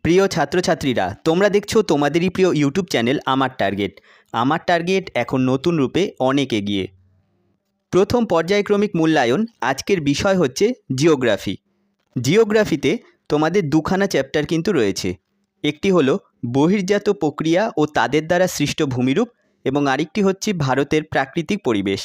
প্রিয় ছাত্রছাত্রীরা, তোমরা দেখছো তোমাদেরই প্রিয় ইউটিউব চ্যানেল আমার টার্গেট এখন নতুন রূপে অনেক এগিয়ে। প্রথম পর্যায়ক্রমিক মূল্যায়ন। আজকের বিষয় হচ্ছে জিওগ্রাফি। জিওগ্রাফিতে তোমাদের দুখানা চ্যাপ্টার কিন্তু রয়েছে। একটি হলো বহির্জাত প্রক্রিয়া ও তাদের দ্বারা সৃষ্ট ভূমিরূপ, এবং আরেকটি হচ্ছে ভারতের প্রাকৃতিক পরিবেশ।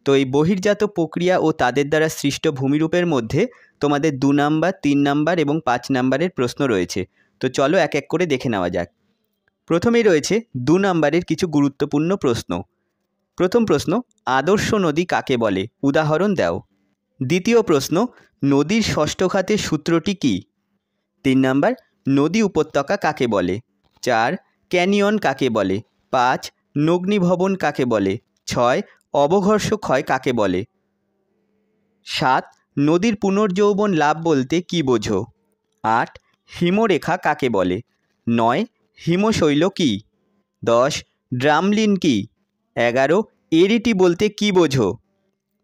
তো এই বহির্জাত প্রক্রিয়া ও তাদের দ্বারা সৃষ্ট ভূমিরূপের মধ্যে তোমাদের 2 নাম্বার, 3 নাম্বার এবং 5 নাম্বারের প্রশ্ন রয়েছে। তো চলো এক এক করে দেখে নেওয়া যাক। প্রথমেই রয়েছে 2 নাম্বারের কিছু গুরুত্বপূর্ণ প্রশ্ন। প্রথম প্রশ্ন, আদর্শ নদী কাকে বলে? উদাহরণ দাও। দ্বিতীয় প্রশ্ন, নদীর ষষ্ঠ ঘাতের সূত্রটি কী? 3 নাম্বার, নদী উপত্যকা কাকে বলে? 4, ক্যানিয়ন কাকে বলে? 5, নগ্নিভবন কাকে বলে? 6, অবঘর্ষ ক্ষয় কাকে বলে? 7, নদীর পুনর্যৌবন লাভ বলতে কী বোঝো? 8, হিমরেখা কাকে বলে? 9, হিমশৈল কী? 10, ড্রামলিন কী? 11, এরিটি বলতে কী বোঝো?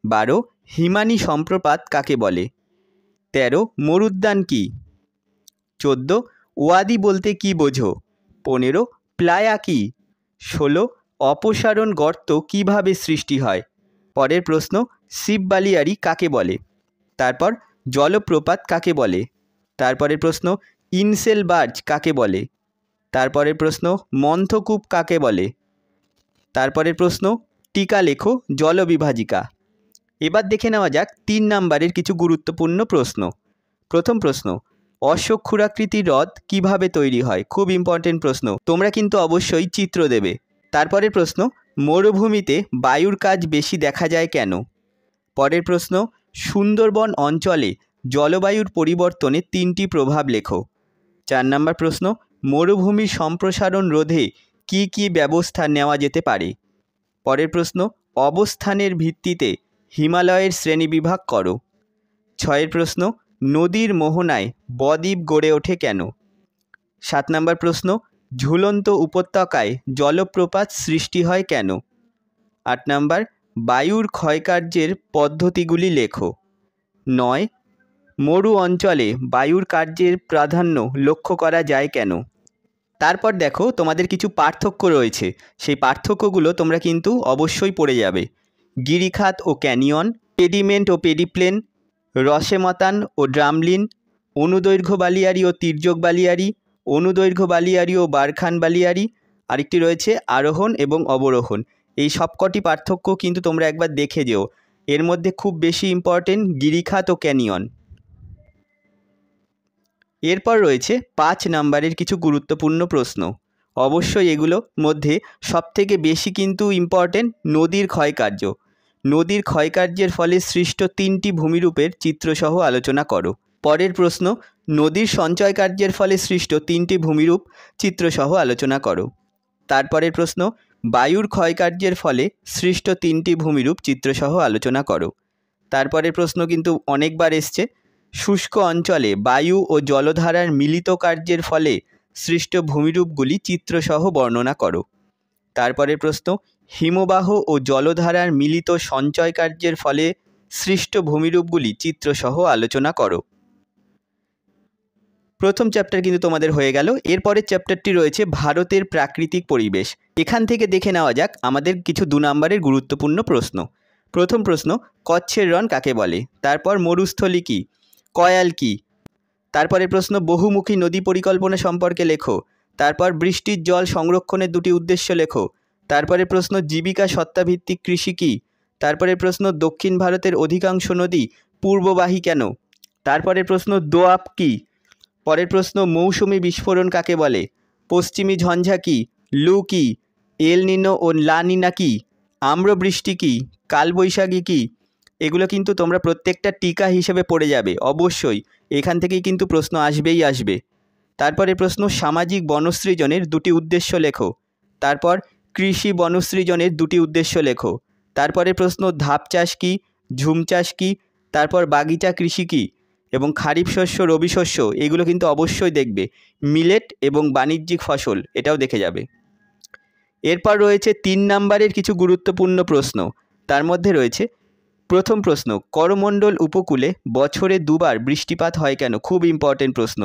12, হিমানী সম্প্রপাত কাকে বলে? 13, মরুদ্যান কী? 14, ওয়াদি বলতে কী বোঝো? 15, প্লায়া কী? 16, অপসারণ গর্ত কিভাবে সৃষ্টি হয়? পরের প্রশ্ন, শিববালিয়ারি কাকে বলে? তারপর জলপ্রপাত কাকে বলে? তারপরের প্রশ্ন, ইনসেল বার্জ কাকে বলে? তারপরের প্রশ্ন, মন্থকূপ কাকে বলে? তারপরের প্রশ্ন, টিকা লেখো জলবিভাজিকা। এবার দেখে নেওয়া যাক 3 নাম্বারের কিছু গুরুত্বপূর্ণ প্রশ্ন। প্রথম প্রশ্ন, অশ্বক্ষুরাকৃতির হ্রদ কিভাবে তৈরি হয়? খুব ইম্পর্টেন্ট প্রশ্ন, তোমরা কিন্তু অবশ্যই চিত্র দেবে। তারপরের প্রশ্ন, মরুভূমিতে বায়ুর কাজ বেশি দেখা যায় কেন? পরের প্রশ্ন, সুন্দরবন অঞ্চলে জলবায়ুর পরিবর্তনে 3টি প্রভাব লেখো। 4 নম্বর প্রশ্ন, মরুভূমির সম্প্রসারণ রোধে কি কি ব্যবস্থা নেওয়া যেতে পারে? পরের প্রশ্ন, অবস্থানের ভিত্তিতে হিমালয়ের শ্রেণীবিভাগ করো। 6 প্রশ্ন, নদীর মোহনায় বদ্বীপ গড়ে ওঠে কেন? 7 নম্বর প্রশ্ন, ঝুলন্ত উপত্যকায় জলপ্রপাত সৃষ্টি হয় কেন? 8 নম্বর, বায়ুর ক্ষয়কার্যের পদ্ধতিগুলি লেখো। 9, মরু অঞ্চলে বায়ুর কার্যের প্রাধান্য লক্ষ্য করা যায় কেন? তারপর দেখো তোমাদের কিছু পার্থক্য রয়েছে, সেই পার্থক্যগুলো তোমরা কিন্তু অবশ্যই পড়ে যাবে। গিরিখাত ও ক্যানিয়ন, পেডিমেন্ট ও পেডিপ্লেন, রসেমতান ও ড্রামলিন, অনুদৈর্ঘ্য বালিয়ারি ও তির্যক বালিয়ারি, অনুদৈর্ঘ্য বালিয়ারি ও বারখান বালিয়ারি, আরেকটি রয়েছে আরোহণ এবং অবরোহণ। এই সবকটি পার্থক্য কিন্তু তোমরা একবার দেখে যেও। এর মধ্যে খুব বেশি ইম্পর্টেন্ট গিরিখাত ও ক্যানিয়ন। এরপর রয়েছে 5 নাম্বারের কিছু গুরুত্বপূর্ণ প্রশ্ন। অবশ্যই এগুলোর মধ্যে সবথেকে বেশি কিন্তু ইম্পর্টেন্ট নদীর ক্ষয়কার্য। নদীর ক্ষয়কার্যের ফলে সৃষ্ট 3টি ভূমিরূপের চিত্রসহ আলোচনা করো। পরের প্রশ্ন, নদীর সঞ্চয় কার্যের ফলে সৃষ্ট 3টি ভূমিরূপ চিত্রসহ আলোচনা করো। তারপরের প্রশ্ন, বায়ুর ক্ষয়কার্যের ফলে সৃষ্ট 3টি ভূমিরূপ চিত্রসহ আলোচনা করো। তারপরের প্রশ্ন কিন্তু অনেকবার এসছে, শুষ্ক অঞ্চলে বায়ু ও জলধারার মিলিত কার্যের ফলে সৃষ্ট ভূমিরূপগুলি চিত্রসহ বর্ণনা করো। তারপরের প্রশ্ন, হিমবাহ ও জলধারার মিলিত সঞ্চয় কার্যের ফলে সৃষ্ট ভূমিরূপগুলি চিত্রসহ আলোচনা করো। প্রথম চ্যাপ্টার কিন্তু তোমাদের হয়ে গেল। এরপরের চ্যাপ্টারটি রয়েছে ভারতের প্রাকৃতিক পরিবেশ। এখান থেকে দেখে নেওয়া যাক আমাদের কিছু 2 নাম্বারের গুরুত্বপূর্ণ প্রশ্ন। প্রথম প্রশ্ন, কচ্ছের রণ কাকে বলে? তারপর মরুস্থলী কী? কয়াল কী? তারপরের প্রশ্ন, বহুমুখী নদী পরিকল্পনা সম্পর্কে লেখো। তারপর বৃষ্টির জল সংরক্ষণের 2টি উদ্দেশ্য লেখো। তারপরে প্রশ্ন, জীবিকা সত্তাভিত্তিক কৃষি কী? তারপরে প্রশ্ন, দক্ষিণ ভারতের অধিকাংশ নদী পূর্ববাহী কেন? তারপরে প্রশ্ন, দোআব কী? পরের প্রশ্ন, মৌসুমি বিস্ফোরণ কাকে বলে? পশ্চিমী ঝঞ্ঝা কী? লু কী? এল নিনো ও লা নিনা কী? আম্রবৃষ্টি কী? কালবৈশাখী কী? এগুলো কিন্তু তোমরা প্রত্যেকটা টিকা হিসেবে পড়ে যাবে অবশ্যই। এখান থেকেই কিন্তু প্রশ্ন আসবেই আসবে। তারপরে প্রশ্ন, সামাজিক বনসৃজনের 2টি উদ্দেশ্য লেখো। তারপর কৃষি বনসৃজনের 2টি উদ্দেশ্য লেখো। তারপরে প্রশ্ন, ধাপ চাষ কী? ঝুম চাষ কী? তারপর বাগিচা কৃষি কী? এবং খারিফ শস্য, রবি শস্য এগুলো কিন্তু অবশ্যই দেখবে। মিলেট এবং বাণিজ্যিক ফসল এটাও দেখে যাবে। এরপর রয়েছে 3 নাম্বারের কিছু গুরুত্বপূর্ণ প্রশ্ন। তার মধ্যে রয়েছে প্রথম প্রশ্ন, করমণ্ডল উপকূলে বছরে 2বার বৃষ্টিপাত হয় কেন? খুব ইম্পর্টেন্ট প্রশ্ন।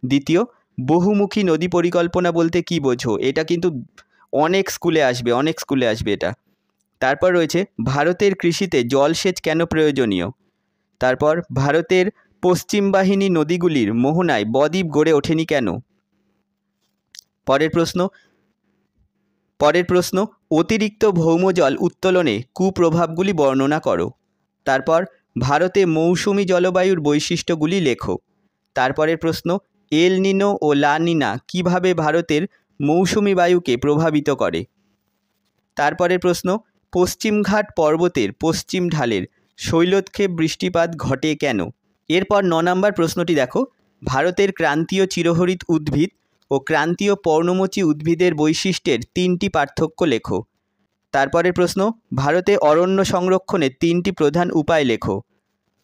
দ্বিতীয়, বহুমুখী নদী পরিকল্পনা বলতে কি বোঝো? এটা কিন্তু অনেক স্কুলে আসবে এটা। তারপর রয়েছে ভারতের কৃষিতে জলসেচ কেন প্রয়োজনীয়? তারপর ভারতের পশ্চিম বাহিনী নদীগুলির মোহনায় বদ্বীপ গড়ে ওঠেনি কেন? পরের প্রশ্ন অতিরিক্ত ভৌমজল উত্তোলনে কুপ্রভাবগুলি বর্ণনা করো। তারপর ভারতে মৌসুমি জলবায়ুর বৈশিষ্ট্যগুলি লেখো। তারপরের প্রশ্ন এল নিনো ও লা নিনা কীভাবে ভারতের মৌসুমি বায়ুকে প্রভাবিত করে? তারপরের প্রশ্ন পশ্চিমঘাট পর্বতের পশ্চিম ঢালের শৈলক্ষেপ বৃষ্টিপাত ঘটে কেন? এরপর 9 নম্বর প্রশ্নটি দেখো, ভারতের ক্রান্তীয় চিরহরিৎ উদ্ভিদ ও ক্রান্তীয় পর্ণমোচী উদ্ভিদের বৈশিষ্ট্যের 3টি পার্থক্য লেখো। তারপরের প্রশ্ন ভারতে অরণ্য সংরক্ষণের 3টি প্রধান উপায় লেখো।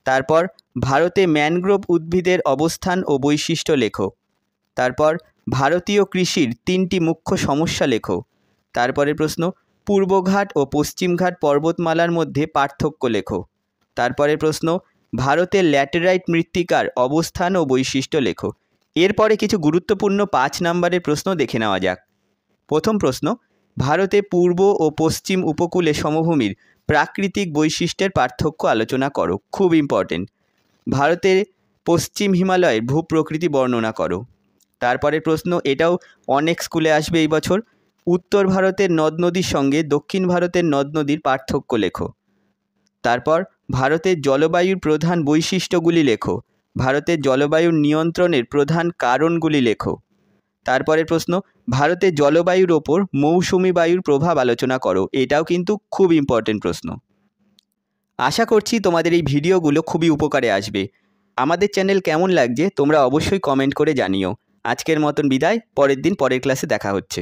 তারপর ভারতে ম্যানগ্রোভ উদ্ভিদের অবস্থান ও বৈশিষ্ট্য লেখো। তারপর ভারতীয় কৃষির 3টি মুখ্য সমস্যা লেখো। তারপরের প্রশ্ন পূর্বঘাট ও পশ্চিমঘাট পর্বতমালার মধ্যে পার্থক্য লেখো। তারপরের প্রশ্ন ভারতের ল্যাটেরাইট মৃত্তিকার অবস্থান ও বৈশিষ্ট্য লেখো। এরপরে কিছু গুরুত্বপূর্ণ 5 নম্বরের প্রশ্ন দেখে নেওয়া যাক। প্রথম প্রশ্ন ভারতে পূর্ব ও পশ্চিম উপকূলে সমভূমির প্রাকৃতিক বৈশিষ্ট্যের পার্থক্য আলোচনা করো। খুব ইম্পর্টেন্ট। ভারতের পশ্চিম হিমালয়ের ভূপ্রকৃতি বর্ণনা করো। তারপরের প্রশ্ন এটাও অনেক স্কুলে আসবে এই বছর, উত্তর ভারতের নদ নদীর সঙ্গে দক্ষিণ ভারতের নদ নদীর পার্থক্য লেখো। তারপর ভারতের জলবায়ুর প্রধান বৈশিষ্ট্যগুলি লেখো। ভারতের জলবায়ুর নিয়ন্ত্রণের প্রধান কারণগুলি লেখো। তারপরের প্রশ্ন ভারতের জলবায়ুর ওপর মৌসুমি বায়ুর প্রভাব আলোচনা করো। এটাও কিন্তু খুব ইম্পর্টেন্ট প্রশ্ন। আশা করছি তোমাদের এই ভিডিওগুলো খুবই উপকারে আসবে। আমাদের চ্যানেল কেমন লাগছে তোমরা অবশ্যই কমেন্ট করে জানিও। আজকের মতন বিদায়, পরের দিন পরের ক্লাসে দেখা হচ্ছে।